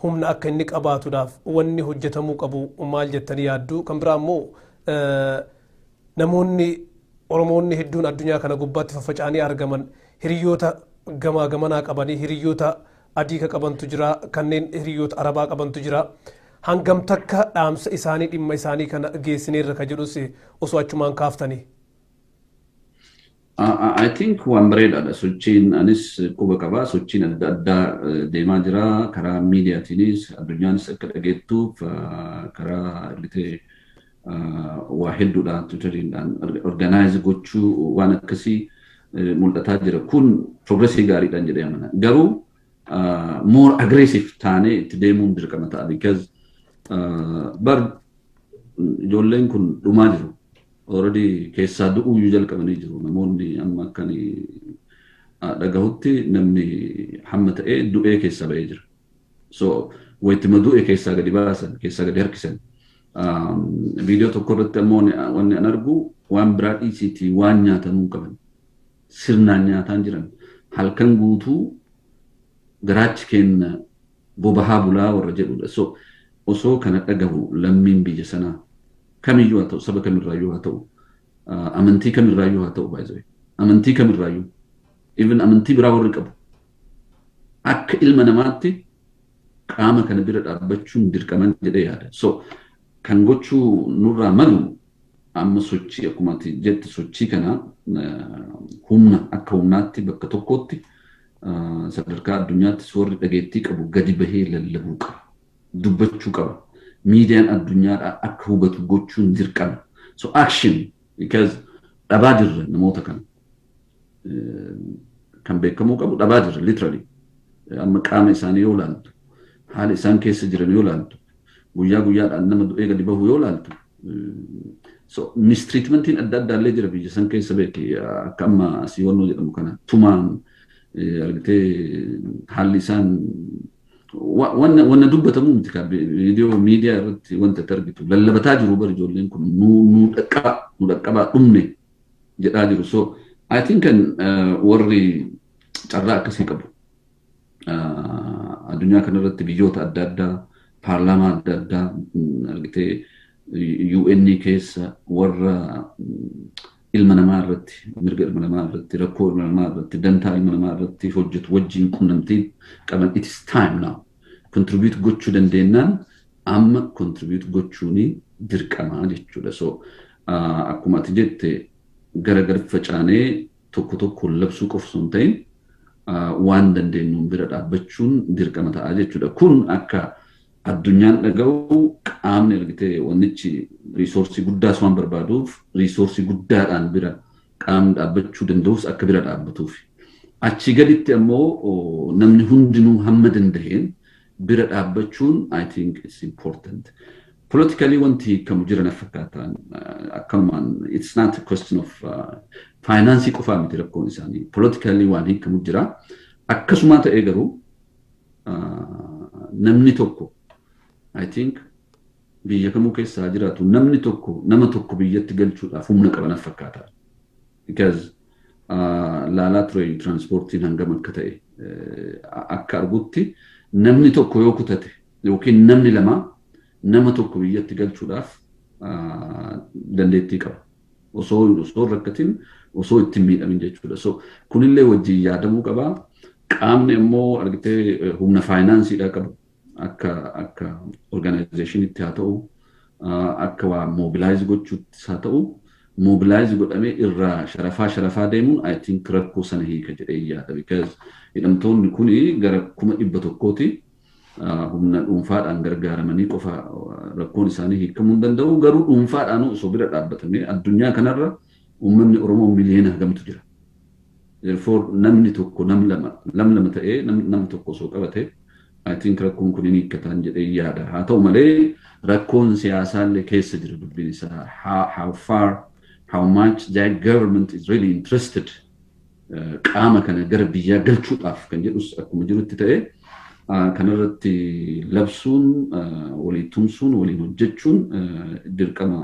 Speaker 1: humna akka inni qabaatuudhaaf wanni hojjetamuu qabu maal jettanii yaaddu kan biraa immoo namoonni Oromoonni hedduun addunyaa kana gubbaatti faffacaanii argaman hiriyoota gamaa gamanaa qabanii hiriyoota adii qabantu jira kanneen hiriyoota arabaa qabantu jira hangam takka dhaamsa isaanii dhimma isaanii kana geessineerra ka jedhus osoo achumaan kaaftanii.
Speaker 2: I think waan bareedaadha sochiin anis quba qabaa sochiin adda addaa deemaa jira karaa miidiyaatiinis addunyaanis akka dhageettuuf karaa illee waa hedduudhaan tutoriidhaan organize gochuu waan akkasii mul'ataa jira kun progressii gaariidhaan jedhee amana garuu more aggressive taanee itti deemuun dirqama ta'a because bar ijoolleen kun dhumaa jiru already keessaa du'uu jalqabanii jiru namoonni amma akkan dhagahutti namni hamma ta'ee du'ee keessaa ba'ee jira so wayittima du'e keessaa gadi baasan keessaa gadi harkisan viidiyoo tokko irratti ammoo wanni an argu waan biraa dhiisiitii waan nyaatanuu qaban sirnaan nyaataan jiran halkan guutuu garaachi kenna bobahaa bulaa warra jedhudha so osoo kana dhagahu lammiin biyya sanaa kamiyyuu haa ta'u saba kamirraayyuu haa ta'u amantii kamirraayyuu haa ta'u baay'ee amantii kamirraayyuu even amantii biraa warri qabu akka ilma namaatti qaama kana bira dhaabbachuun dirqaman jedhee yaada so kan gochuu nurraa malu amma sochii akkuma jette sochii kana humna akka humnaatti bakka tokkotti sadarkaa addunyaatti warri dhageettii qabu gadi bahee lallabuu qaba dubbachuu qaba miidiyaan addunyaadhaa akka hubatu gochuun dirqama so action because dhabaa jirra namoota kana kan beekamuu qabu dhabaa jirra literally amma qaama isaanii yoo laaltu haala isaan keessa jiran yoo laaltu guyyaa guyyaadhaan nama du'ee gadi bahu yoo laaltu so mistreatmentiin adda addaallee jira biyya san keessa beeki akka amma asii wannoo jedhamu kana tumaan argitee haalli isaan wanna dubbatamu miti ka viidiyoo miidiyaa irratti wanta targitu lallabataa jiru bar ijoolleen kun nu dhaqqabaa dhumne jedhaa jiru so I think warri carraa akkasii qabu addunyaa kanarratti biyyoota adda addaa paarlaamaa adda addaa argitee UN keessa warra ilma namaa irratti mirga ilma namaa irratti rakkoo ilma namaa irratti dantaa ilma namaa irratti hojjetu wajjin qunnamtii qaban it is time now contribute gochuu dandeennaan amma contribute gochuuni dirqamaa jechuudha so akkuma ati jette gara facaanee tokko labsuu qofsoo hin ta'in waan dandeenyuun bira dhaabbachuun dirqama ta'a jechuudha kun akka addunyaan dhaga'u qaamni argitee wannichi riisoorsii guddaas waan barbaaduuf riisoorsii guddaadhaan bira qaamni dhaabbachuu danda'us akka bira dhaabbatuuf achi gaditti ammoo namni hundinuu hamma danda'een bira dhaabbachuun I think it's important politically wanti kamu jiran fakkaatan akkanumaan it's not a question of finance qofaa miti rakkoon isaanii politically waan hiikamu jira akkasuma ta'ee garuu namni tokko I think biyya kamuu keessaa jiraatu namni tokko nama tokko biyyatti galchuudhaaf humna qaban fakkaata. Because laalaa ture transportiin hangam akka ta'e akka argutti namni tokko yoo kutate yookiin namni lama nama tokko biyyatti galchuudhaaf dandeettii qaba. Osoo rakkatin osoo ittiin miidhamin jechuudha. So kunillee wajjin yaadamuu qaba. Qaamni immoo argitee humna faayinaansiidhaa qabu. Akka organization'itti haa ta'u akka waa mobilize gochuutti haa ta'u mobilize godhamee irraa sharafaa deemuun I think rakkoo sana hiika jedhee yaada. Because hidhamtoonni kuni gara 100,000ti humna dhuunfaadhaan gargaaramanii qofa rakkoon isaanii hiikamuu hin danda'u. Garuu dhuunfaadhaan osoo bira dhaabbatamee addunyaa kanarra uummanni Oromoo miliyoona hagamtu jira. Therefore namni tokko nam lama ta'ee nam tokko osoo qabate I think rakkoon kun ni hiikkataan jedhee yaada. Haa ta'u malee rakkoon siyaasaallee keessa jira dubbiin isaa. How much that government is really interested qaama kana gara biyyaa galchuudhaaf kan jedhus akkuma jirutti ta'e kanarratti labsuun walii tumsuun waliin hojjechuun dirqama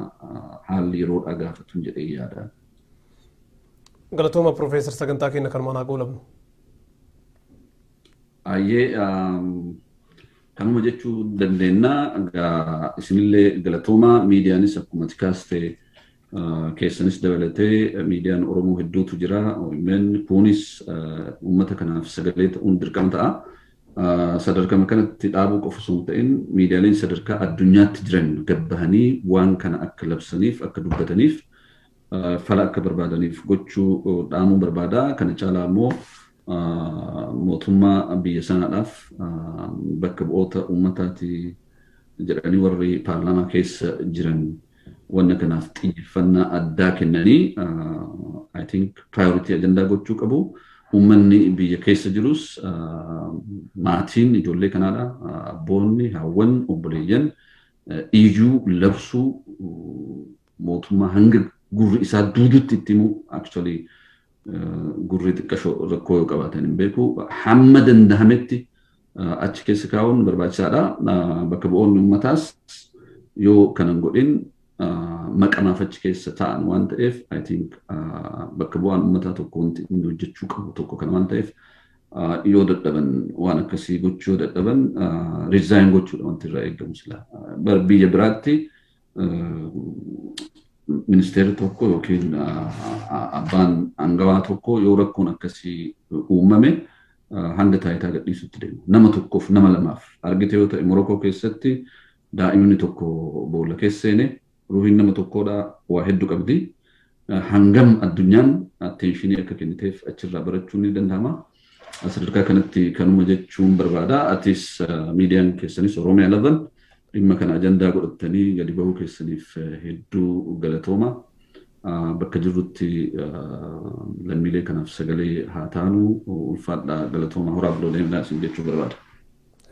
Speaker 2: haalli yeroodhaa gaafatuun jedhee yaada.
Speaker 1: Galatooma Profeesar sagantaa keenya kan maanaa goolabnu.
Speaker 2: Ayyee kanuma jechuu dandeenya. Isinillee galatooma miidiyaanis akkuma tikaaste keessanis dabalatee miidiyaan Oromoo hedduutu jira. OMN kunis uummata kanaaf sagalee ta'uun dirqama ta'a. Sadarkaa kanatti dhaabuu qofa osoo hin ta'in miidiyaaleen sadarkaa addunyaatti jiran gabbahanii waan kana akka labsaniif akka dubbataniif fala akka barbaadaniif gochuu dhaamuu barbaada. Kana caalaa immoo mootummaa biyya sanaadhaaf bakka bu'oota uummataati jedhanii warri paarlaamaa keessa jiran wanna kanaaf xiyyeeffannaa addaa kennanii I think priority ajandaa gochuu qabu. Uummanni biyya keessa jirus maatiin ijoollee kanaadha. Abboonni, haawwan, obboleeyyan iyyuu labsuu mootummaa hanga gurri isaa duudutti itti himu actually gurri xiqqashoo rakkoo yoo qabaatan hin beeku. Hamma danda'ametti achi keessa kaa'uun barbaachisaadha. Bakka bu'oonni uummataas yoo kanan godhin maqamaaf achi keessa ta'an waan ta'eef I think bakka bu'aan uummataa tokko wanti inni hojjechuu qabu tokko kana waan ta'eef yoo dadhaban waan akkasii gochuu dadhaban resign gochuudha wanti irraa eegamu sila. Biyya biraatti ministeerri tokko yookiin abbaan angawaa tokko yoo rakkoon akkasii uumame hanga taayitaa gadhiisutti deemu. Nama tokkoof nama lamaaf argite yoo ta'e Morokoo keessatti daa'imni tokko boolla keessa seene ruuhiin nama tokkodha waa hedduu qabdi. Hangam addunyaan attentionii akka kenniteef achirraa barachuun ni danda'ama. Sadarkaa kanatti kanuma jechuun barbaada. Atis miidiyaan keessanis Oromiyaa 11 dhimma kana ajandaa godhatanii gadi bahuu keessaniif hedduu galatooma. Bakka jirrutti lammiilee kanaaf sagalee haa taanu ulfaadhaa galatooma horaa buloolee midhaasin jechuu barbaada.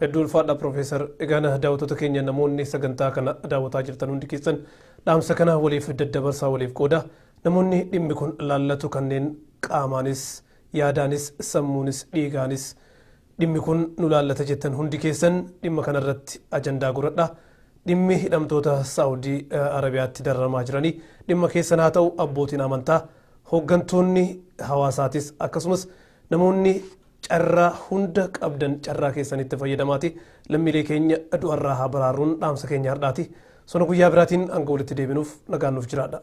Speaker 1: Hedduu ulfaadhaa Profeesar. Egaan daawwattoota keenya namoonni sagantaa kana daawwataa jirtan hundi keessan dhaamsa kana waliif daddabarsaa waliif qooda. Namoonni dhimmi kun laallatu kanneen qaamaanis yaadaanis sammuunis dhiigaanis dhimmi kun nu laallata jettan hundi keessan dhimma kanarratti ajandaa godhadha. Dhimmi hidhamtoota Saawudii Arabiyaatti dararamaa jiranii dhimma keessan haa ta'u abbootiin amantaa hooggantoonni hawaasaatis akkasumas namoonni carraa hunda qabdan carraa keessanitti fayyadamaati lammiilee keenya du'arraa haa baraaruun dhaamsa keenya har'aati. Sona guyyaa biraatiin hanga walitti deebinuuf nagaan nuuf jiraadha.